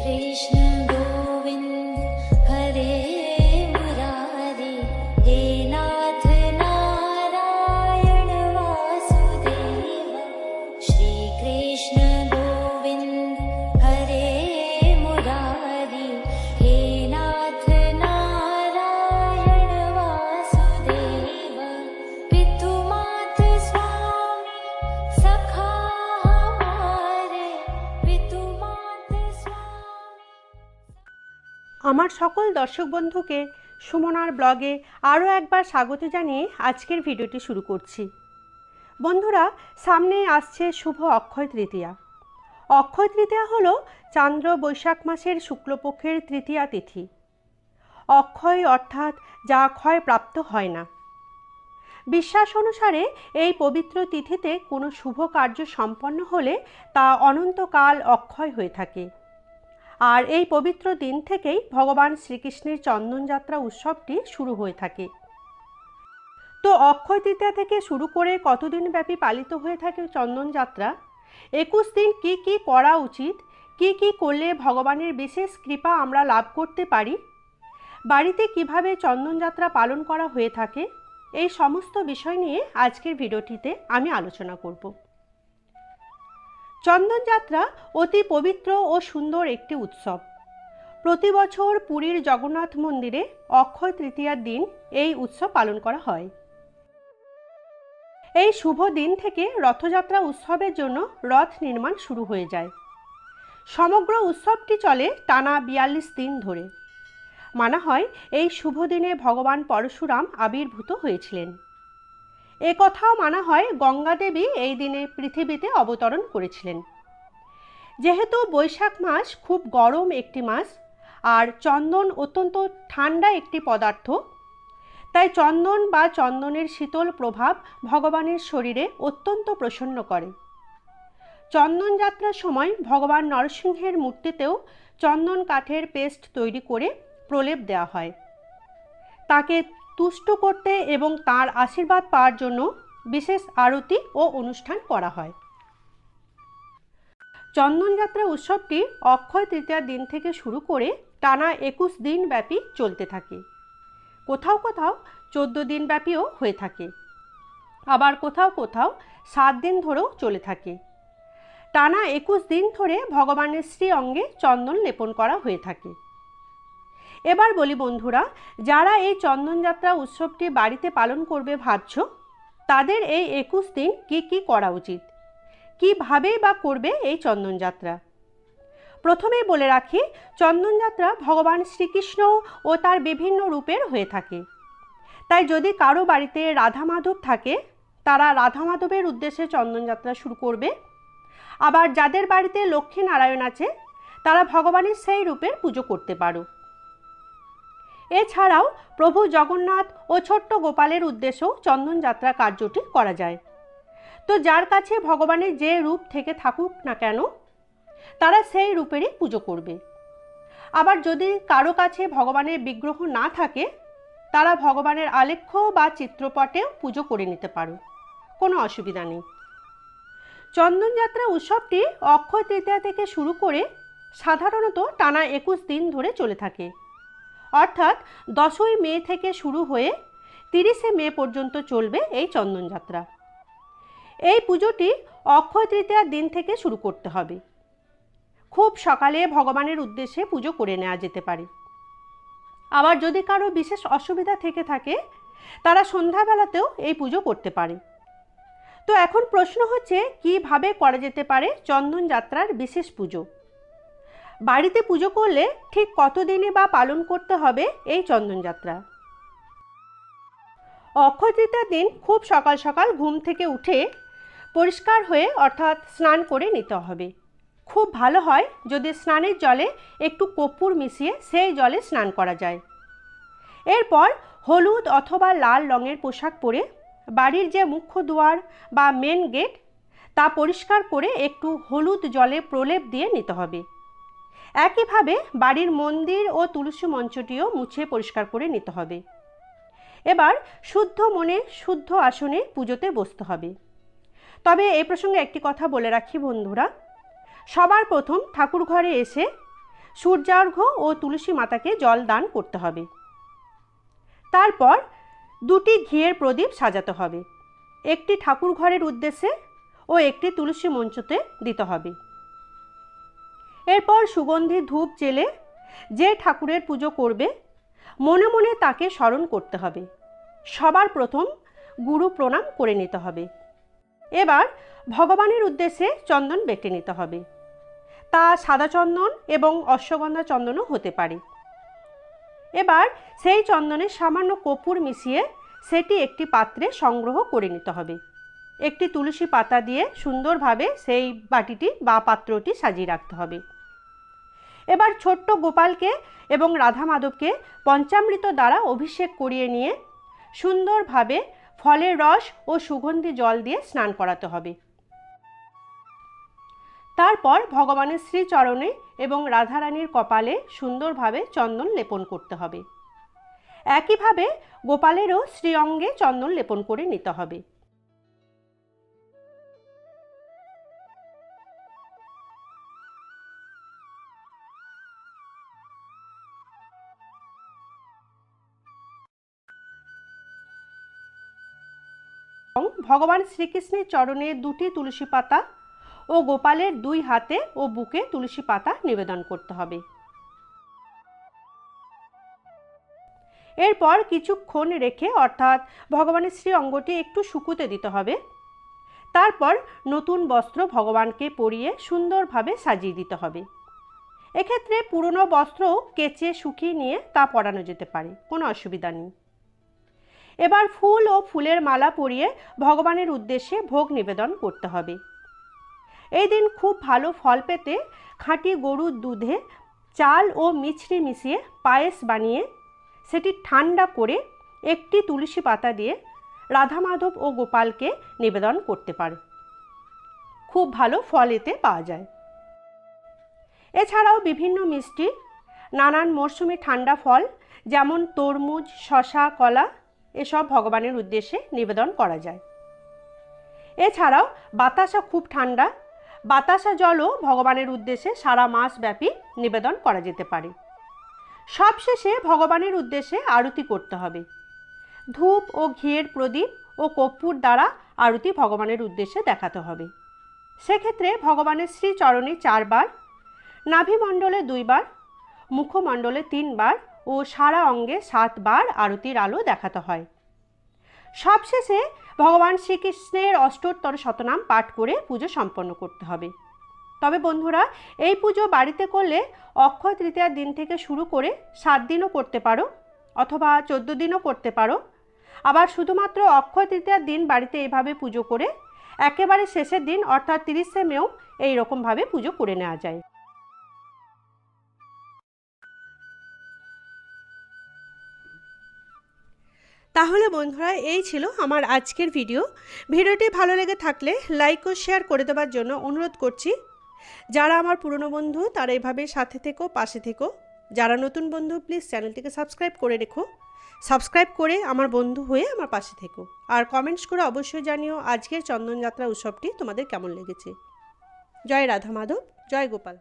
कृष्ण गोविंद हरे मुरारी, हे नाथ नारायण वासुदेव। श्री कृष्ण गोविंद हरे मुरारी, हे नाथ नारायण वासुदेव। पितु मात स्वामी सखा हमारे, पितु मात स्वामी। আমার সকল দর্শক বন্ধুকে সুমনার ব্লগে আরও একবার স্বাগত জানিয়ে আজকের ভিডিওটি শুরু করছি। বন্ধুরা, সামনে আসছে শুভ অক্ষয় তৃতীয়া। অক্ষয় তৃতীয়া হলো চান্দ্র বৈশাখ মাসের শুক্লপক্ষের তৃতীয়া তিথি। অক্ষয় অর্থাৎ যা ক্ষয় প্রাপ্ত হয় না। বিশ্বাস অনুসারে এই পবিত্র তিথিতে কোনো শুভ কার্য সম্পন্ন হলে তা অনন্তকাল অক্ষয় হয়ে থাকে। আর এই পবিত্র দিন থেকেই ভগবান শ্রীকৃষ্ণের চন্দনযাত্রা উৎসবটি শুরু হয়ে থাকে। তো অক্ষয় তৃতীয়া থেকে শুরু করে কতদিন ব্যাপী পালিত হয়ে থাকে চন্দনযাত্রা, 21 দিন কি কি করা উচিত, কি কি করলে ভগবানের বিশেষ কৃপা আমরা লাভ করতে পারি, বাড়িতে কিভাবে চন্দনযাত্রা পালন করা হয়ে থাকে, এই সমস্ত বিষয় নিয়ে আজকের ভিডিওটিতে আমি আলোচনা করব। চন্দনযাত্রা অতি পবিত্র ও সুন্দর একটি উৎসব। প্রতি বছর পুরীর জগন্নাথ মন্দিরে অক্ষয় তৃতীয়ার দিন এই উৎসব পালন করা হয়। এই শুভ দিন থেকে রথযাত্রা উৎসবের জন্য রথ নির্মাণ শুরু হয়ে যায়। সমগ্র উৎসবটি চলে টানা 42 দিন ধরে। মানা হয় এই শুভ দিনে ভগবান পরশুরাম আবির্ভূত হয়েছিলেন। এ কথাও মানা হয় গঙ্গা দেবী এই দিনে পৃথিবীতে অবতরণ করেছিলেন। যেহেতু বৈশাখ মাস খুব গরম একটি মাস আর চন্দন অত্যন্ত ঠান্ডা একটি পদার্থ, তাই চন্দন বা চন্দনের শীতল প্রভাব ভগবানের শরীরে অত্যন্ত প্রসন্ন করে। চন্দন যাত্রার সময় ভগবান নরসিংহের মূর্তিতেও চন্দন কাঠের পেস্ট তৈরি করে প্রলেপ দেওয়া হয়। তাকে তুষ্ট করতে এবং তার আশীর্বাদ পাওয়ার জন্য বিশেষ আরতি ও অনুষ্ঠান করা হয়। চন্দনযাত্রা উৎসবটি অক্ষয় তৃতীয়ার দিন থেকে শুরু করে টানা 21 দিন ব্যাপী চলতে থাকে। কোথাও কোথাও 14 দিন ব্যাপীও হয়ে থাকে, আবার কোথাও কোথাও 7 দিন ধরেও চলে থাকে। টানা 21 দিন ধরে ভগবানের শ্রী অঙ্গে চন্দন লেপন করা হয়ে থাকে। এবার বলি বন্ধুরা, যারা এই চন্দনযাত্রা উৎসবটি বাড়িতে পালন করবে ভাবছ, তাদের এই 21 দিন কি কি করা উচিত, কিভাবেই বা করবে এই চন্দনযাত্রা। প্রথমেই বলে রাখি, চন্দনযাত্রা ভগবান শ্রীকৃষ্ণ ও তার বিভিন্ন রূপের হয়ে থাকে। তাই যদি কারো বাড়িতে রাধা মাধব থাকে, তারা রাধা মাধবের উদ্দেশ্যে চন্দনযাত্রা শুরু করবে। আবার যাদের বাড়িতে লক্ষ্মী নারায়ণ আছে, তারা ভগবানের সেই রূপের পুজো করতে পারো। এছাড়াও প্রভু জগন্নাথ ও ছোট্ট গোপালের উদ্দেশ্যেও চন্দনযাত্রা কার্যটি করা যায়। তো যার কাছে ভগবানের যে রূপ থেকে থাকুক না কেন, তারা সেই রূপেরই পুজো করবে। আবার যদি কারো কাছে ভগবানের বিগ্রহ না থাকে, তারা ভগবানের আলেখ্য বা চিত্রপটেও পুজো করে নিতে পারো, কোনো অসুবিধা নেই। চন্দনযাত্রা উৎসবটি অক্ষয় তৃতীয়া থেকে শুরু করে সাধারণত টানা 21 দিন ধরে চলে থাকে। অর্থাৎ 10ই মে থেকে শুরু হয়ে 30শে মে পর্যন্ত চলবে এই চন্দনযাত্রা। এই পুজোটি অক্ষয় তৃতীয়ার দিন থেকে শুরু করতে হবে। খুব সকালে ভগবানের উদ্দেশ্যে পুজো করে নেওয়া যেতে পারে। আবার যদি কারো বিশেষ অসুবিধা থেকে থাকে, তারা সন্ধ্যাবেলাতেও এই পুজো করতে পারে। তো এখন প্রশ্ন হচ্ছে, কিভাবে করা যেতে পারে চন্দনযাত্রার বিশেষ পুজো। বাড়িতে পুজো করলে ঠিক কতদিনে বা পালন করতে হবে এই চন্দনযাত্রা। অক্ষয় তৃতীয়ার দিন খুব সকাল সকাল ঘুম থেকে উঠে পরিষ্কার হয়ে অর্থাৎ স্নান করে নিতে হবে। খুব ভালো হয় যদি স্নানের জলে একটু কর্পূর মিশিয়ে সেই জলে স্নান করা যায়। এরপর হলুদ অথবা লাল রঙের পোশাক পরে বাড়ির যে মুখ্য দুয়ার বা মেন গেট তা পরিষ্কার করে একটু হলুদ জলে প্রলেপ দিয়ে নিতে হবে। একইভাবে বাড়ির মন্দির ও তুলসী মঞ্চটিও মুছে পরিষ্কার করে নিতে হবে। এবার শুদ্ধ মনে শুদ্ধ আসনে পুজোতে বসতে হবে। তবে এই প্রসঙ্গে একটি কথা বলে রাখি বন্ধুরা, সবার প্রথম ঠাকুর ঘরে এসে সূর্যার্ঘ্য ও তুলসী মাতাকে জল দান করতে হবে। তারপর 2টি ঘিয়ের প্রদীপ সাজাতে হবে, একটি ঠাকুর ঘরের উদ্দেশ্যে ও একটি তুলসী মঞ্চতে দিতে হবে। এরপর সুগন্ধি ধূপ জেলে যে ঠাকুরের পুজো করবে মনে মনে তাকে স্মরণ করতে হবে। সবার প্রথম গুরু প্রণাম করে নিতে হবে। এবার ভগবানের উদ্দেশ্যে চন্দন বেটে নিতে হবে। তা সাদা চন্দন এবং অশ্বগন্ধা চন্দনও হতে পারে। এবার সেই চন্দনে সামান্য কর্পূর মিশিয়ে সেটি একটি পাত্রে সংগ্রহ করে নিতে হবে। একটি তুলসী পাতা দিয়ে সুন্দরভাবে সেই বাটিটি বা পাত্রটি সাজিয়ে রাখতে হবে। এবার ছোট্ট গোপালকে এবং রাধা মাধবকে পঞ্চামৃত দ্বারা অভিষেক করিয়ে নিয়ে সুন্দরভাবে ফলের রস ও সুগন্ধি জল দিয়ে স্নান করাতে হবে। তারপর ভগবানের শ্রীচরণে এবং রাধারানীর কপালে সুন্দরভাবে চন্দন লেপন করতে হবে। একইভাবে গোপালেরও শ্রীঅঙ্গে চন্দন লেপন করে নিতে হবে। ভগবান শ্রীকৃষ্ণের চরণে 2টি তুলসী পাতা ও গোপালের 2 হাতে ও বুকে তুলসী পাতা নিবেদন করতে হবে। এরপর কিছুক্ষণ রেখে অর্থাৎ ভগবানের শ্রী অঙ্গটি একটু শুকুতে দিতে হবে। তারপর নতুন বস্ত্র ভগবানকে পরিয়ে সুন্দরভাবে সাজিয়ে দিতে হবে। এক্ষেত্রে পুরনো বস্ত্র কেচে শুকিয়ে নিয়ে তা পরানো যেতে পারে, কোনো অসুবিধা নেই। এবার ফুল ও ফুলের মালা পরিয়ে ভগবানের উদ্দেশ্যে ভোগ নিবেদন করতে হবে। এই দিন খুব ভালো ফল পেতে খাঁটি গরুর দুধে চাল ও মিছরি মিশিয়ে পায়েস বানিয়ে সেটি ঠান্ডা করে একটি তুলসী পাতা দিয়ে রাধা মাধব ও গোপালকে নিবেদন করতে পারে। খুব ভালো ফল এতে পাওয়া যায়। এছাড়াও বিভিন্ন মিষ্টি, নানান মরশুমি ঠান্ডা ফল যেমন তরমুজ, শসা, কলা এসব ভগবানের উদ্দেশ্যে নিবেদন করা যায়। এছাড়াও বাতাসা খুব ঠান্ডা, বাতাসা জলও ভগবানের উদ্দেশ্যে সারা মাস ব্যাপী নিবেদন করা যেতে পারে। সবশেষে ভগবানের উদ্দেশ্যে আরতি করতে হবে। ধূপ ও ঘিয়ের প্রদীপ ও কর্পূর দ্বারা আরতি ভগবানের উদ্দেশ্যে দেখাতে হবে। সেক্ষেত্রে ভগবানের শ্রীচরণে 4 বার, নাভিমণ্ডলে 2 বার, মুখমণ্ডলে 3 বার ও সারা অঙ্গে 7 বার আরতির আলো দেখাতে হয়। সবশেষে ভগবান শ্রীকৃষ্ণের অষ্টোত্তর শতনাম পাঠ করে পুজো সম্পন্ন করতে হবে। তবে বন্ধুরা, এই পুজো বাড়িতে করলে অক্ষয় তৃতীয়ার দিন থেকে শুরু করে 7 দিনও করতে পারো অথবা 14 দিনও করতে পারো। আবার শুধুমাত্র অক্ষয় তৃতীয়ার দিন বাড়িতে এইভাবে পুজো করে একেবারে শেষের দিন অর্থাৎ 30শে মেও এইরকমভাবে পুজো করে নেওয়া যায়। তাহলে বন্ধুরা, এই ছিল আমার আজকের ভিডিওটি ভালো লেগে থাকলে লাইক ও শেয়ার করে দেওয়ার জন্য অনুরোধ করছি। যারা আমার পুরনো বন্ধু তারা এভাবে সাথে থেকো, পাশে থেকো। যারা নতুন বন্ধু প্লিজ চ্যানেলটিকে সাবস্ক্রাইব করে রেখো। সাবস্ক্রাইব করে আমার বন্ধু হয়ে আমার পাশে থেকো। আর কমেন্টস করে অবশ্যই জানিও আজকের চন্দনযাত্রা উৎসবটি তোমাদের কেমন লেগেছে। জয় রাধা মাধব, জয় গোপাল।